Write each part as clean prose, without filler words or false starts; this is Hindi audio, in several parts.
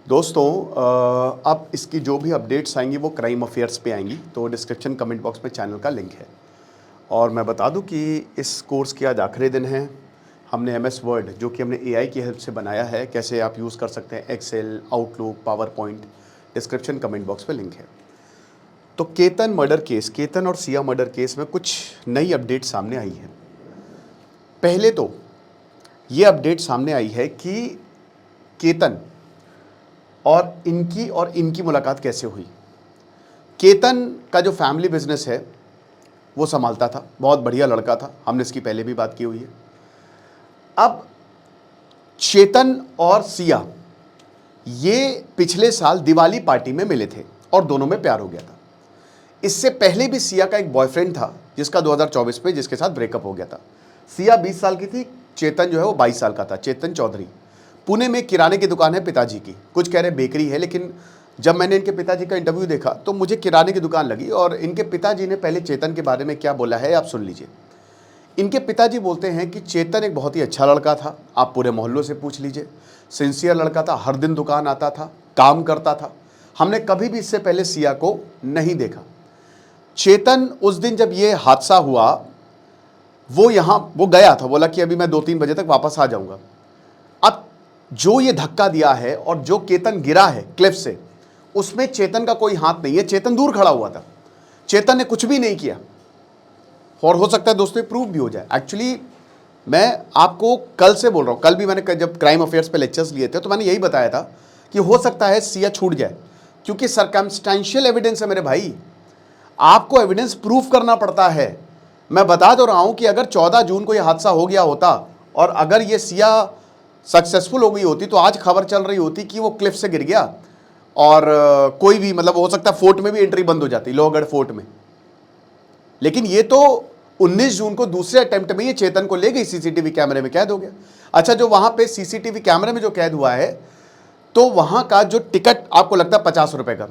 दोस्तों अब इसकी जो भी अपडेट्स आएंगी वो क्राइम अफेयर्स पे आएंगी, तो डिस्क्रिप्शन कमेंट बॉक्स में चैनल का लिंक है। और मैं बता दूं कि इस कोर्स के आज आखिरी दिन है। हमने एमएस वर्ड जो कि हमने एआई की हेल्प से बनाया है, कैसे आप यूज़ कर सकते हैं, Excel, Outlook, PowerPoint, description comment box पे लिंक है। तो केतन मर्डर केस, केतन और सिया मर्डर केस में कुछ नई अपडेट सामने आई है। पहले तो ये अपडेट सामने आई है कि केतन और इनकी मुलाकात कैसे हुई। केतन का जो फैमिली बिजनेस है वो संभालता था, बहुत बढ़िया लड़का था, हमने इसकी पहले भी बात की हुई है। अब चेतन और सिया ये पिछले साल दिवाली पार्टी में मिले थे और दोनों में प्यार हो गया था। इससे पहले भी सिया का एक बॉयफ्रेंड था जिसका 2024 में जिसके साथ ब्रेकअप हो गया था। सिया 20 साल की थी, चेतन जो है वो 22 साल का था, चेतन चौधरी। पुणे में किराने की दुकान है पिताजी की, कुछ कह रहे बेकरी है, लेकिन जब मैंने इनके पिताजी का इंटरव्यू देखा तो मुझे किराने की दुकान लगी। और इनके पिताजी ने पहले चेतन के बारे में क्या बोला है आप सुन लीजिए। इनके पिताजी बोलते हैं कि चेतन एक बहुत ही अच्छा लड़का था, आप पूरे मोहल्लों से पूछ लीजिए, सिंसियर लड़का था, हर दिन दुकान आता था, काम करता था, हमने कभी भी इससे पहले सिया को नहीं देखा। चेतन उस दिन जब ये हादसा हुआ वो गया था, बोला कि अभी मैं 2-3 बजे तक वापस आ जाऊंगा। अब जो ये धक्का दिया है और जो केतन गिरा है क्लिफ से, उसमें चेतन का कोई हाथ नहीं है। चेतन दूर खड़ा हुआ था, चेतन ने कुछ भी नहीं किया। और हो सकता है दोस्तों ये प्रूव भी हो जाए। एक्चुअली मैं आपको कल से बोल रहा हूँ, कल भी मैंने जब क्राइम अफेयर्स पे लेक्चर्स लिए थे तो मैंने यही बताया था कि हो सकता है सिया छूट जाए, क्योंकि सर्कमस्टेंशियल एविडेंस है मेरे भाई, आपको एविडेंस प्रूफ करना पड़ता है। मैं बता तो रहा हूं कि अगर 14 जून को यह हादसा हो गया होता और अगर ये सिया सक्सेसफुल हो गई होती तो आज खबर चल रही होती कि वो क्लिफ से गिर गया और कोई भी मतलब हो सकता है फोर्ट में भी एंट्री बंद हो जाती, लोहगढ़ फोर्ट में। लेकिन ये तो 19 जून को दूसरे अटेम्प्ट में ये चेतन को ले गई, सीसीटीवी कैमरे में कैद हो गया। अच्छा, जो वहां पे सीसीटीवी कैमरे में जो कैद हुआ है तो वहां का जो टिकट आपको लगता है 50 रुपए का,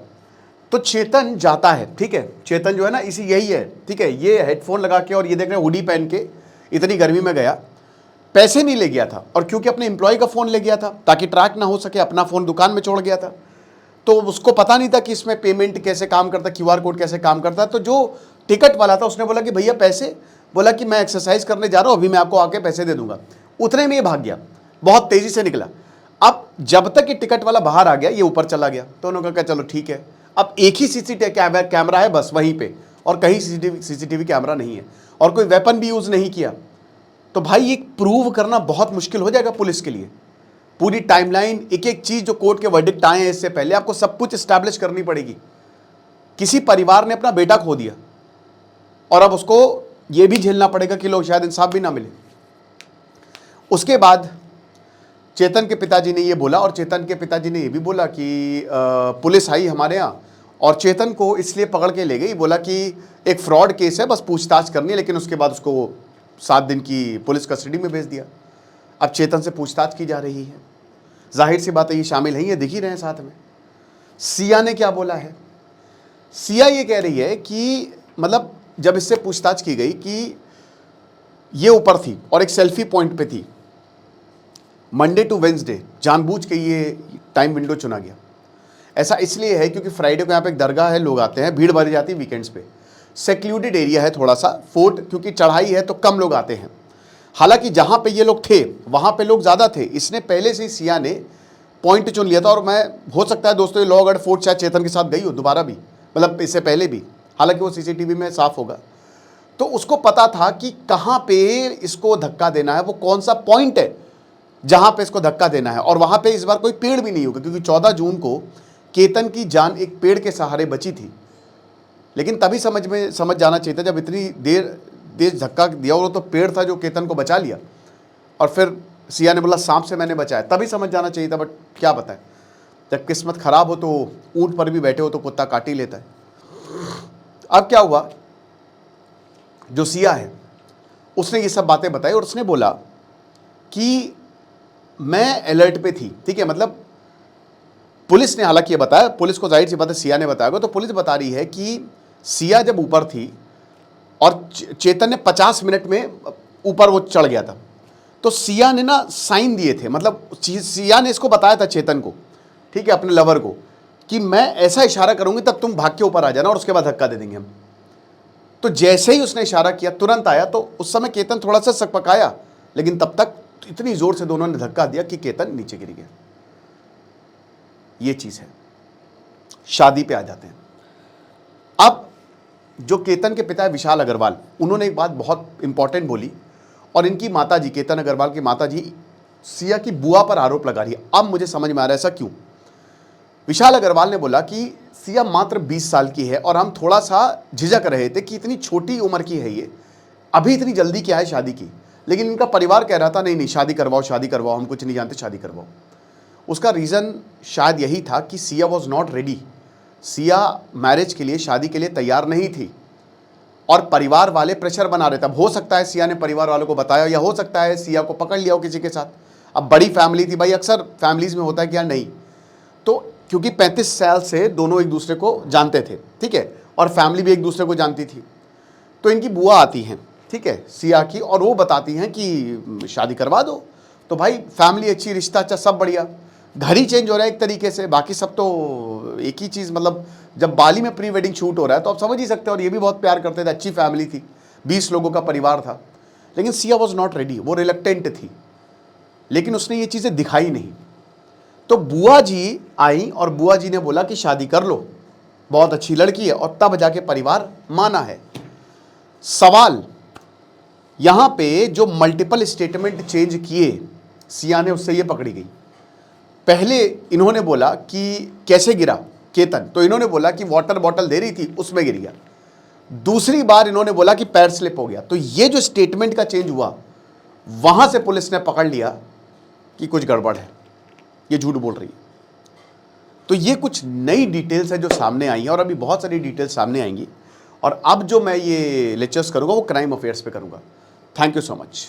तो चेतन जाता है, ठीक है, चेतन जो है ना इसी यही है, ठीक है, ये हेडफोन लगा के और ये देख रहे हैं हुडी पहन के इतनी गर्मी में गया, पैसे नहीं ले गया था और क्योंकि अपने एम्प्लॉय का फ़ोन ले गया था ताकि ट्रैक ना हो सके, अपना फ़ोन दुकान में छोड़ गया था, तो उसको पता नहीं था कि इसमें पेमेंट कैसे काम करता, क्यूआर कोड कैसे काम करता। तो जो टिकट वाला था उसने बोला कि भैया पैसे, बोला कि मैं एक्सरसाइज करने जा रहा हूँ, अभी मैं आपको आके पैसे दे दूंगा। उतने में ये भाग गया, बहुत तेज़ी से निकला। अब जब तक ये टिकट वाला बाहर आ गया ये ऊपर चला गया, तो उन्होंने कहा चलो ठीक है। अब एक ही सीसीटीवी कैमरा है बस वहीं पे, और कहीं सीसीटीवी कैमरा नहीं है और कोई वेपन भी यूज़ नहीं किया। तो भाई ये प्रूव करना बहुत मुश्किल हो जाएगा पुलिस के लिए। पूरी टाइमलाइन, एक एक चीज़ जो कोर्ट के वर्डिक्ट आए हैं इससे पहले आपको सब कुछ एस्टैब्लिश करनी पड़ेगी। किसी परिवार ने अपना बेटा खो दिया और अब उसको ये भी झेलना पड़ेगा कि लोग शायद इंसाफ भी ना मिले। उसके बाद चेतन के पिताजी ने ये बोला और चेतन के पिताजी ने ये भी बोला कि पुलिस आई हमारे यहाँ और चेतन को इसलिए पकड़ के ले गई, बोला कि एक फ्रॉड केस है, बस पूछताछ करनी है, लेकिन उसके बाद उसको 7 दिन की पुलिस कस्टडी में भेज दिया। अब चेतन से पूछताछ की जा रही है, जाहिर सी बात है ये शामिल नहीं है, दिख ही रहे हैं साथ में। सिया ने क्या बोला है, सिया ये कह रही है कि मतलब जब इससे पूछताछ की गई कि ये ऊपर थी और एक सेल्फी पॉइंट पे थी, मंडे टू वेंसडे जानबूझ के ये टाइम विंडो चुना गया। ऐसा इसलिए है क्योंकि फ्राइडे को यहाँ पे एक दरगाह है, लोग आते हैं, भीड़ भरी जाती है वीकेंड्स पे, सेक्लूडेड एरिया है थोड़ा सा, फोर्ट क्योंकि चढ़ाई है तो कम लोग आते हैं। हालांकि जहाँ पे ये लोग थे वहाँ पे लोग ज़्यादा थे, इसने पहले से ही सिया ने पॉइंट चुन लिया था। और मैं हो सकता है दोस्तों ये लोहगढ़ फोर्ट शायद चेतन के साथ गई हो दोबारा भी, मतलब इससे पहले भी, हालांकि वो सीसीटीवी में साफ होगा। तो उसको पता था कि कहाँ पे इसको धक्का देना है, वो कौन सा पॉइंट है जहाँ पे इसको धक्का देना है। और वहाँ पे इस बार कोई पेड़ भी नहीं होगा क्योंकि 14 जून को केतन की जान एक पेड़ के सहारे बची थी। लेकिन तभी समझ जाना चाहिए था जब इतनी देर धक्का दिया, और तो पेड़ था जो केतन को बचा लिया। और फिर सिया ने बोला सांप से मैंने बचाया, तभी समझ जाना चाहिए था। बट क्या बताएं, जब किस्मत खराब हो तो ऊंट पर भी बैठे हो तो कुत्ता काट ही लेता है। अब क्या हुआ, जो सिया है उसने ये सब बातें बताई और उसने बोला कि मैं अलर्ट पे थी, ठीक है, मतलब पुलिस ने हालांकि ये बताया, पुलिस को जाहिर सी बात है सिया ने बताया, तो पुलिस बता रही है कि सिया जब ऊपर थी और चेतन ने 50 मिनट में ऊपर वो चढ़ गया था, तो सिया ने ना साइन दिए थे, मतलब सिया ने इसको बताया था चेतन को ठीक है, अपने लवर को, कि मैं ऐसा इशारा करूंगी तब तुम भाग के ऊपर आ जाना और उसके बाद धक्का दे देंगे हम। तो जैसे ही उसने इशारा किया तुरंत आया, तो उस समय केतन थोड़ा सा सकपकाया, लेकिन तब तक इतनी जोर से दोनों ने धक्का दिया कि केतन नीचे गिर गया। ये चीज है। शादी पे आ जाते हैं। अब जो केतन के पिता है विशाल अग्रवाल, उन्होंने एक बात बहुत इंपॉर्टेंट बोली, और इनकी माताजी, केतन अग्रवाल की माताजी सिया की बुआ पर आरोप लगा रही है। अब मुझे समझ में आ रहा है ऐसा क्यों। विशाल अग्रवाल ने बोला कि सिया मात्र 20 साल की है और हम थोड़ा सा झिझक रहे थे कि इतनी छोटी उम्र की है ये, अभी इतनी जल्दी क्या है शादी की। लेकिन इनका परिवार कह रहा था नहीं नहीं शादी करवाओ, शादी करवाओ, हम कुछ नहीं जानते, शादी करवाओ। उसका रीज़न शायद यही था कि Siya was not ready. Siya marriage के लिए, शादी के लिए तैयार नहीं थी, और परिवार वाले प्रेशर बना रहे थे। अब हो सकता है सिया ने परिवार वालों को बताया, या हो सकता है सिया को पकड़ लिया हो किसी के साथ। अब बड़ी फैमिली थी भाई, अक्सर फैमिलीज में होता है कि यार नहीं, तो क्योंकि 35 साल से दोनों एक दूसरे को जानते थे, ठीक है, और फैमिली भी एक दूसरे को जानती थी। तो इनकी बुआ आती हैं, ठीक है, सिया की, और वो बताती हैं कि शादी करवा दो। तो भाई फैमिली अच्छी, रिश्ता अच्छा, सब बढ़िया। घर ही चेंज हो रहा है एक तरीके से, बाकी सब तो एक ही चीज़। मतलब जब बाली में प्री वेडिंग शूट हो रहा है तो आप समझ ही सकते हैं। और ये भी बहुत प्यार करते थे, अच्छी फैमिली थी, 20 लोगों का परिवार था। लेकिन सिया वॉज नॉट रेडी, वो रिलक्टेंट थी, लेकिन उसने ये चीज़ें दिखाई नहीं। तो बुआ जी आई और बुआ जी ने बोला कि शादी कर लो, बहुत अच्छी लड़की है, और तब जाके परिवार माना है। सवाल यहां पे जो मल्टीपल स्टेटमेंट चेंज किए सिया ने, उससे ये पकड़ी गई। पहले इन्होंने बोला कि कैसे गिरा केतन, तो इन्होंने बोला कि वाटर बॉटल दे रही थी उसमें गिर गया। दूसरी बार इन्होंने बोला कि पैर स्लिप हो गया। तो ये जो स्टेटमेंट का चेंज हुआ, वहां से पुलिस ने पकड़ लिया कि कुछ गड़बड़ है, ये झूठ बोल रही है। तो ये कुछ नई डिटेल्स है जो सामने आई हैं, और अभी बहुत सारी डिटेल्स सामने आएंगी। और अब जो मैं ये लेक्चर्स करूंगा वो क्राइम अफेयर्स पे करूंगा। Thank you so much.